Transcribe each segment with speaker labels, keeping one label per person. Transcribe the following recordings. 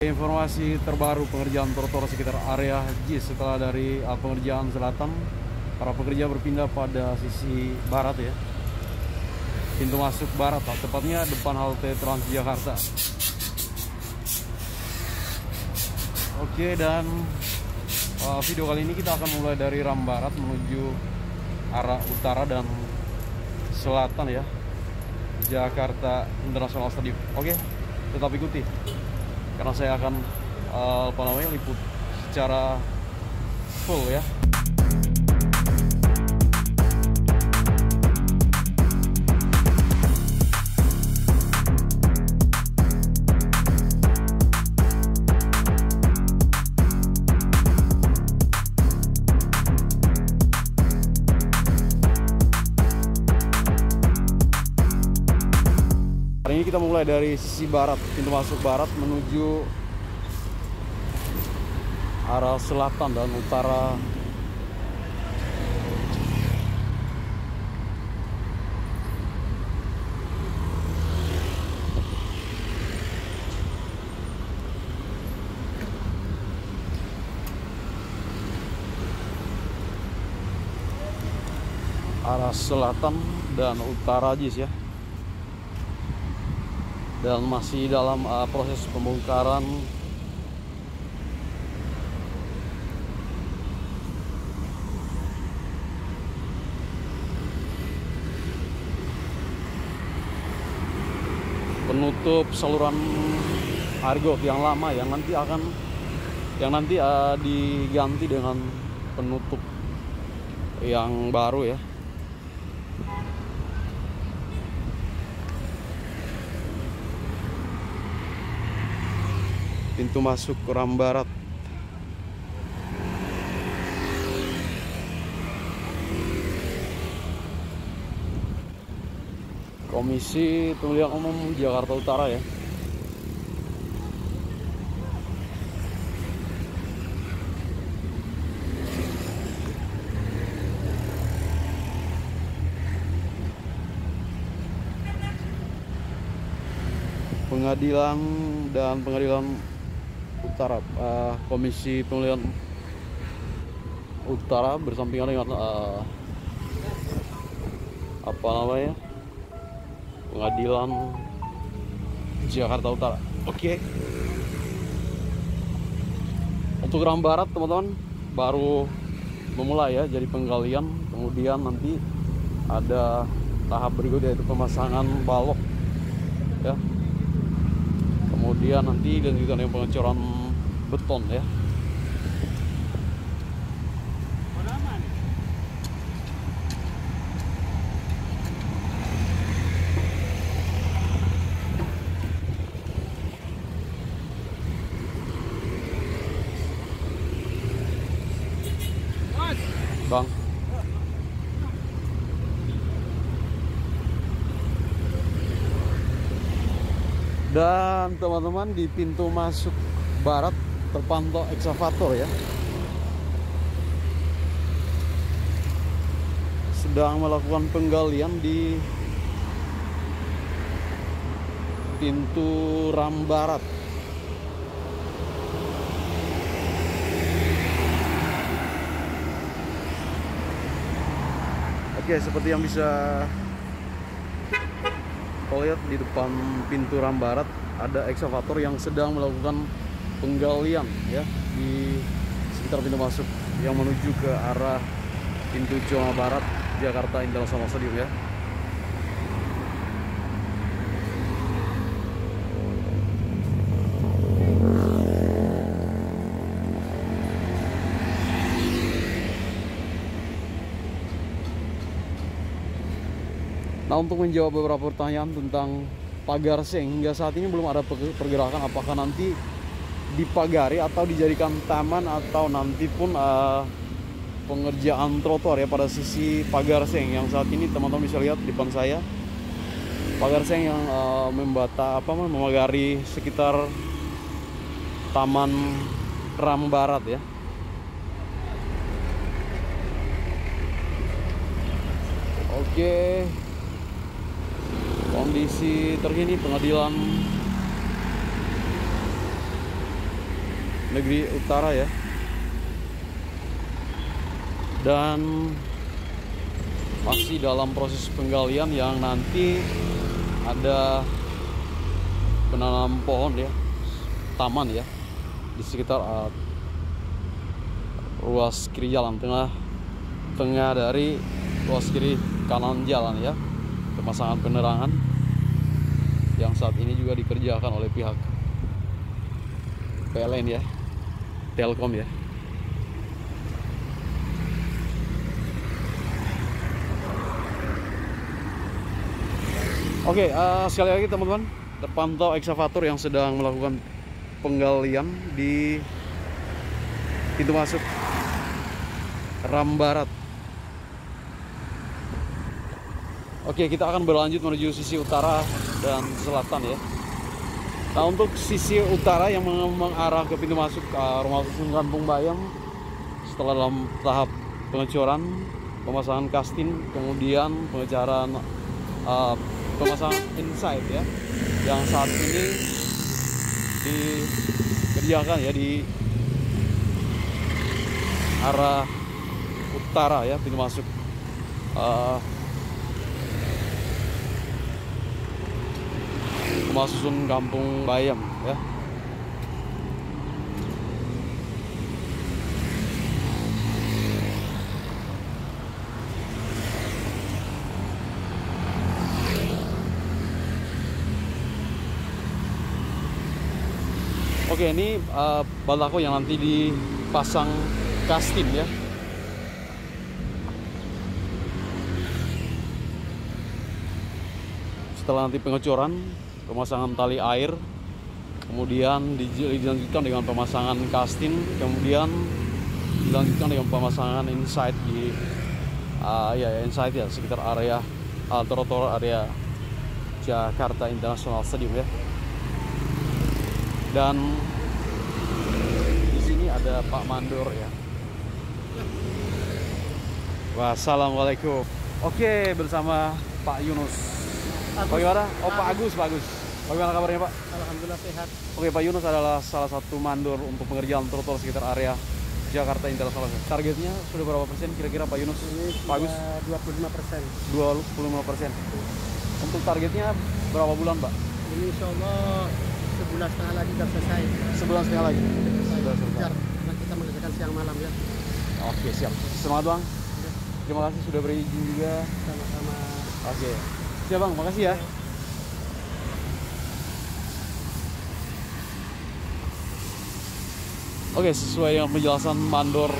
Speaker 1: Informasi terbaru pengerjaan trotoar sekitar area JIS setelah dari pengerjaan selatan, para pekerja berpindah pada sisi barat ya, pintu masuk barat, tepatnya depan halte Transjakarta. Oke, dan video kali ini kita akan mulai dari ram barat menuju arah utara dan selatan ya, Jakarta International Stadium. Oke, tetap ikuti karena saya akan liput secara full ya. Hari ini kita mulai dari sisi barat, pintu masuk barat menuju arah selatan dan utara. Arah selatan dan utara JIS ya. Dan masih dalam proses pembongkaran penutup saluran argo yang lama yang nanti diganti dengan penutup yang baru ya. Pintu masuk ram barat. Komisi Pemilihan Umum Jakarta Utara ya. Pengadilan Utara, Komisi Pemilihan Utara bersampingan dengan Pengadilan Jakarta Utara. Oke. Untuk ram barat teman-teman baru memulai ya, jadi penggalian, kemudian nanti ada tahap berikutnya yaitu pemasangan balok ya. Kemudian nanti dilanjutkan dengan pengecoran beton ya. Bang. Dan teman-teman di pintu masuk barat terpantau eksavator ya, sedang melakukan penggalian di pintu ram barat. Oke, seperti yang bisa kau lihat di depan pintu ram barat ada eksavator yang sedang melakukan penggalian ya di sekitar pintu masuk yang menuju ke arah pintu Jawa Barat Jakarta International Stadium ya. Nah, untuk menjawab beberapa pertanyaan tentang pagar seng, hingga saat ini belum ada pergerakan apakah nanti dipagari atau dijadikan taman atau nanti pun pengerjaan trotoar ya pada sisi pagar seng. Yang saat ini teman-teman bisa lihat di depan saya pagar seng yang memagari sekitar taman ram barat ya. Oke. Kondisi terkini pengadilan Negeri Utara ya. Dan masih dalam proses penggalian yang nanti ada penanam pohon ya, taman ya di sekitar ruas kiri jalan, tengah dari ruas kiri kanan jalan ya, pemasangan penerangan yang saat ini juga dikerjakan oleh pihak PLN ya, Telkom ya. Oke, sekali lagi teman-teman, terpantau ekskavator yang sedang melakukan penggalian di pintu masuk Rambarat. Oke, kita akan berlanjut menuju sisi utara dan selatan ya. Nah, untuk sisi utara yang mengarah ke pintu masuk rumah susun Kampung Bayam, setelah dalam tahap pengecoran, pemasangan kastin, kemudian pengecoran pemasangan inside ya, yang saat ini dikerjakan ya di arah utara ya, pintu masuk rumah susun Kampung Bayam ya. Oke, ini balako yang nanti dipasang kastin ya. Setelah nanti pengecoran, pemasangan tali air, kemudian dilanjutkan dengan pemasangan kastin, kemudian dilanjutkan dengan pemasangan inside di inside ya, sekitar area trotoar area Jakarta International Stadium ya. Dan di sini ada Pak Mandor ya. Wassalamualaikum. Oke, bersama Pak Yunus. Bagaimana? Oh, Pak Agus, Pak Agus. Bagaimana kabarnya, Pak?
Speaker 2: Alhamdulillah sehat.
Speaker 1: Oke, Pak Yunus adalah salah satu mandor untuk pengerjaan trotoar sekitar area Jakarta International. Targetnya sudah berapa persen kira-kira, Pak Yunus?
Speaker 2: Ini
Speaker 1: Pak Agus?
Speaker 2: 25%.
Speaker 1: 25%. Untuk targetnya berapa bulan, Pak?
Speaker 2: Ini insya Allah sebulan setengah lagi sudah selesai.
Speaker 1: Sebulan setengah lagi? Sudah selesai.
Speaker 2: Karena kita mengerjakan siang malam ya.
Speaker 1: Oke, siap. Semangat, Bang. Terima kasih sudah berizin juga.
Speaker 2: Sama-sama.
Speaker 1: Oke. Siap, Bang. Makasih ya. Oke, sesuai dengan penjelasan mandor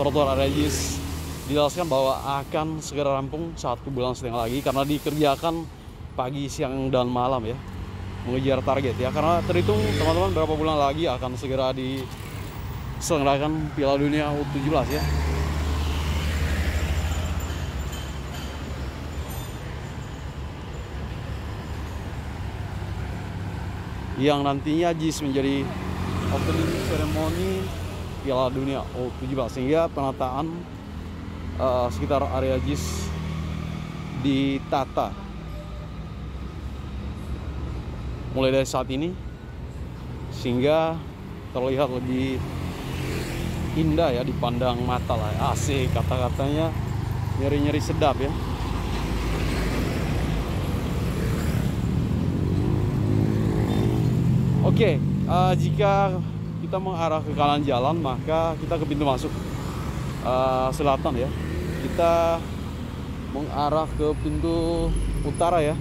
Speaker 1: trotoar area JIS, dijelaskan bahwa akan segera rampung 1,5 bulan lagi karena dikerjakan pagi, siang, dan malam ya, mengejar target ya. Karena terhitung teman-teman berapa bulan lagi akan segera diselenggarakan Piala Dunia U17 ya. Yang nantinya JIS menjadi opening ceremony Piala Dunia U17, sehingga penataan sekitar area JIS ditata mulai dari saat ini sehingga terlihat lebih indah ya, dipandang mata lah. Asik, kata-katanya nyeri-nyeri sedap ya. Oke, jika kita mengarah ke kanan jalan, maka kita ke pintu masuk selatan ya. Kita mengarah ke pintu utara ya.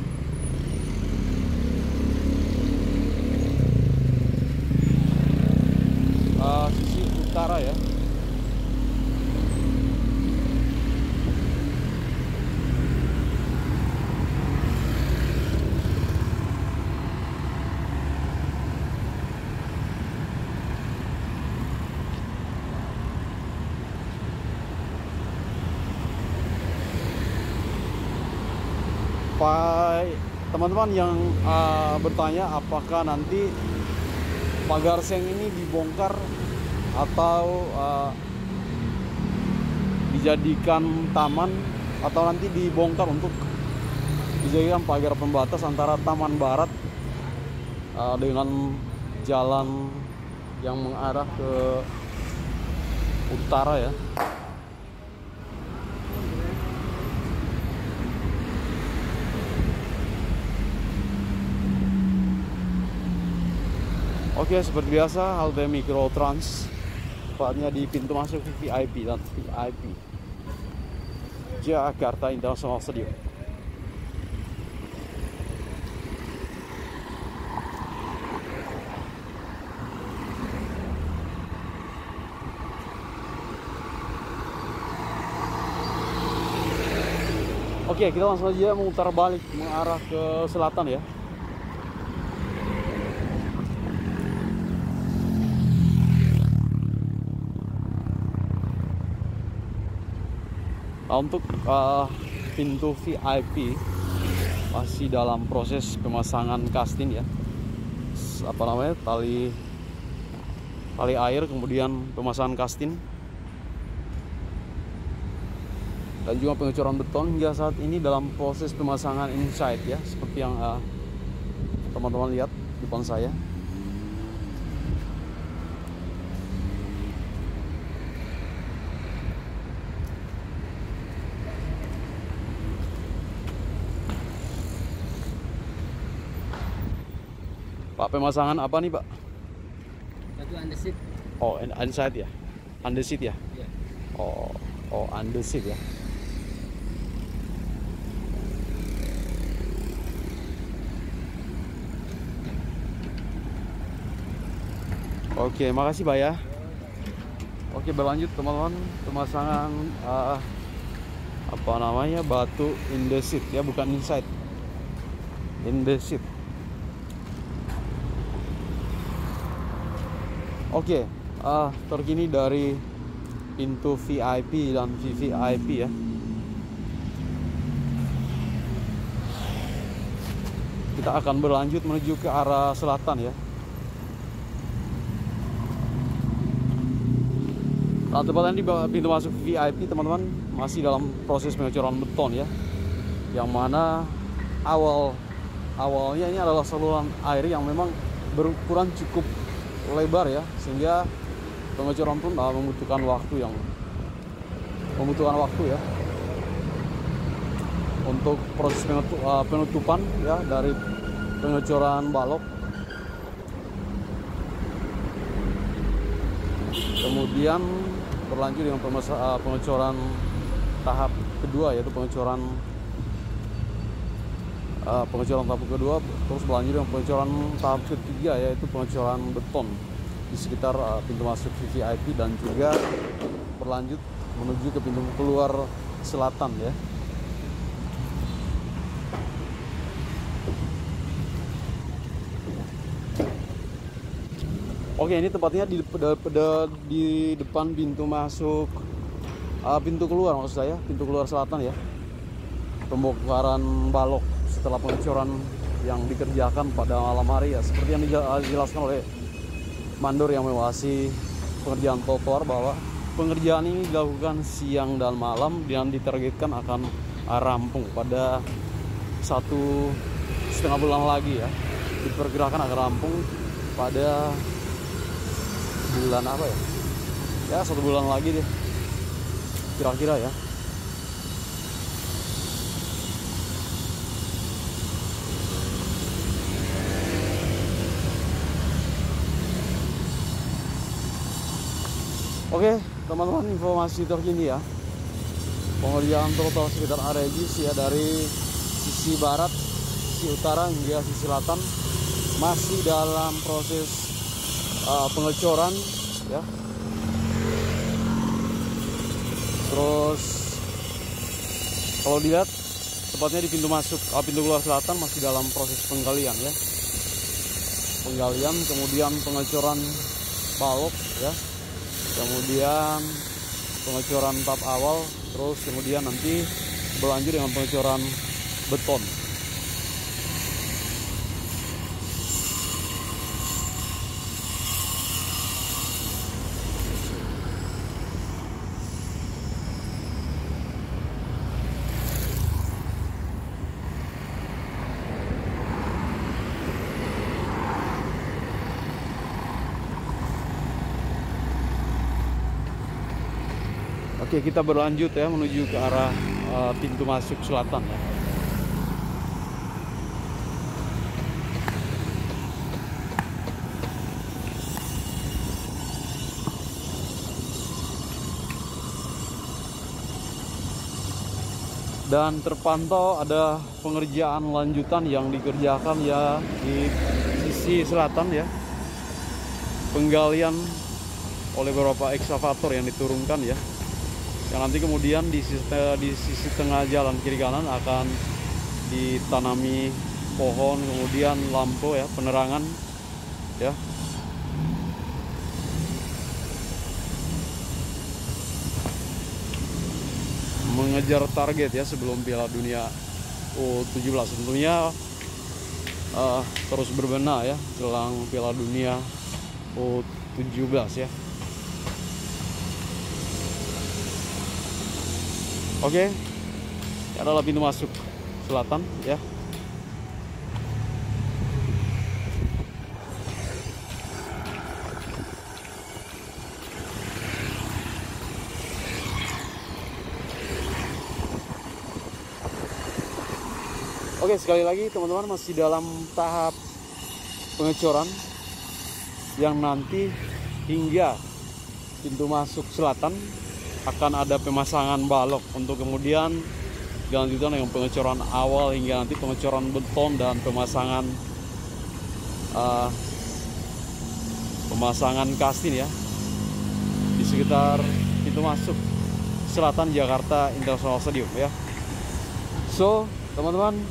Speaker 1: Sisi utara ya. Pak, teman-teman yang bertanya apakah nanti pagar seng ini dibongkar atau dijadikan taman, atau nanti dibongkar untuk dijadikan pagar pembatas antara Taman Barat dengan Jalan yang mengarah ke utara ya. Oke, seperti biasa halte Mikrotrans, tepatnya di pintu masuk VIP dan VIP Jakarta International Stadium. Oke, kita langsung aja memutar balik mengarah ke selatan ya. Nah, untuk pintu VIP masih dalam proses pemasangan kastin ya. Apa namanya? Tali air, kemudian pemasangan kastin. Dan juga pengecoran beton hingga saat ini dalam proses pemasangan inside ya, seperti yang teman-teman lihat di depan saya. Pak, pemasangan apa nih Pak?
Speaker 2: Batu andesit.
Speaker 1: Oh, inside ya? Andesit ya?
Speaker 2: Ya.
Speaker 1: Oh, andesit ya. Oke, makasih Pak ya. Oke, berlanjut teman-teman, pemasangan apa namanya, batu indesit ya, bukan inside, indesit. Oke, terkini dari pintu VIP dan VVIP ya. Kita akan berlanjut menuju ke arah selatan ya. Nah, tepatnya di pintu masuk VIP teman-teman masih dalam proses pengecoran beton ya, yang mana awalnya ini adalah saluran air yang memang berukuran cukup lebar ya, sehingga pengecoran pun membutuhkan waktu ya untuk proses penutupan ya dari pengecoran balok. Kemudian berlanjut dengan pengecoran tahap kedua, yaitu pengecoran tahap kedua, terus berlanjut dengan pengecoran tahap ketiga, yaitu pengecoran beton di sekitar pintu masuk VIP dan juga berlanjut menuju ke pintu keluar selatan ya. Oke, ini tempatnya di depan pintu masuk, pintu keluar maksud saya, pintu keluar selatan ya. Pembongkaran balok setelah pengecoran yang dikerjakan pada malam hari ya, seperti yang dijelaskan oleh mandor yang mengawasi pengerjaan trotoar, bahwa pengerjaan ini dilakukan siang dan malam dan ditargetkan akan rampung pada 1,5 bulan lagi ya. Diperkirakan akan rampung pada bulan apa ya? Ya 1 bulan lagi deh kira-kira ya. Oke teman-teman, informasi terkini ya, pengerjaan trotoar sekitar area JIS ya, dari sisi barat, sisi utara hingga sisi selatan masih dalam proses pengecoran ya. Terus kalau dilihat tepatnya di pintu masuk pintu keluar selatan masih dalam proses penggalian ya, kemudian pengecoran balok ya, kemudian pengecoran tahap awal, terus kemudian nanti berlanjut dengan pengecoran beton. Oke, kita berlanjut ya menuju ke arah pintu masuk selatan ya. Dan terpantau ada pengerjaan lanjutan yang dikerjakan ya di sisi selatan ya. Penggalian oleh beberapa ekskavator yang diturunkan ya. Yang nanti kemudian di sisi tengah jalan kiri kanan akan ditanami pohon, kemudian lampu ya, penerangan ya. Mengejar target ya sebelum Piala Dunia U17 tentunya terus berbenah ya jelang Piala Dunia U17 ya. Oke, ini adalah pintu masuk selatan ya. Oke, sekali lagi teman-teman masih dalam tahap pengecoran yang nanti hingga pintu masuk selatan akan ada pemasangan balok untuk kemudian dilanjutkan dengan pengecoran awal hingga nanti pengecoran beton dan pemasangan kastin ya di sekitar pintu masuk selatan Jakarta International Stadium ya. So teman-teman,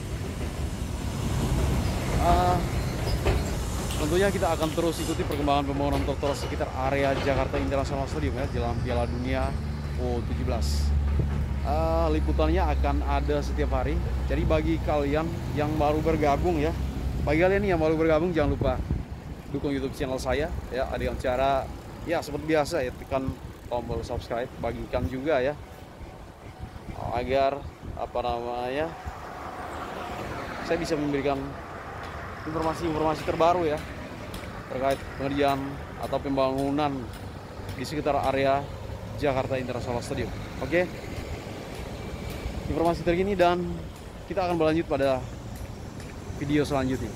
Speaker 1: tentunya kita akan terus ikuti perkembangan pembangunan trotoar sekitar area Jakarta International Stadium ya jelang Piala Dunia U17. Liputannya akan ada setiap hari. Jadi bagi kalian yang baru bergabung ya, bagi kalian yang baru bergabung jangan lupa dukung YouTube channel saya ya dengan cara ya seperti biasa ya, tekan tombol subscribe, bagikan juga ya agar saya bisa memberikan informasi-informasi terbaru ya terkait pengerjaan atau pembangunan di sekitar area Jakarta International Stadium. Oke, informasi terkini dan kita akan berlanjut pada video selanjutnya.